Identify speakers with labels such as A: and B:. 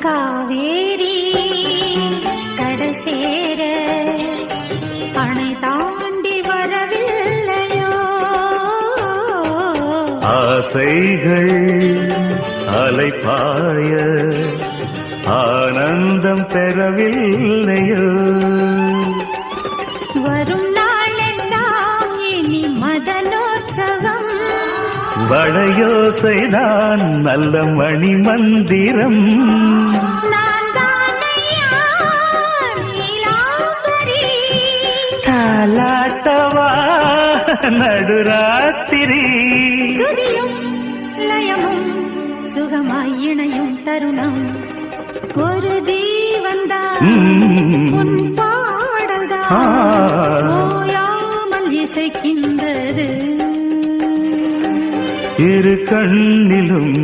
A: காவேரி கடல் சேர அணை தாண்டி வரவில்லையோ?
B: ஆசைகள் அலைப்பாய ஆனந்தம் பெறவில்லையோ?
A: வரும் நாளெல்லாம் இனி மதனோற்சவம்,
B: வளையோசைதான் நல்ல மணி மந்திரம்.
A: நான் தானையா நீலாம்பரி,
B: தாலாட்டவா நடுராத்திரி,
A: சுதியும் லயமும் சுகமாய் இணையும் தருணம். ஒரு ஜீவன்தான் உன் பாடல்தான் ஓயாமல் இசைக்கின்றது.
B: இரு கண்ணிலும்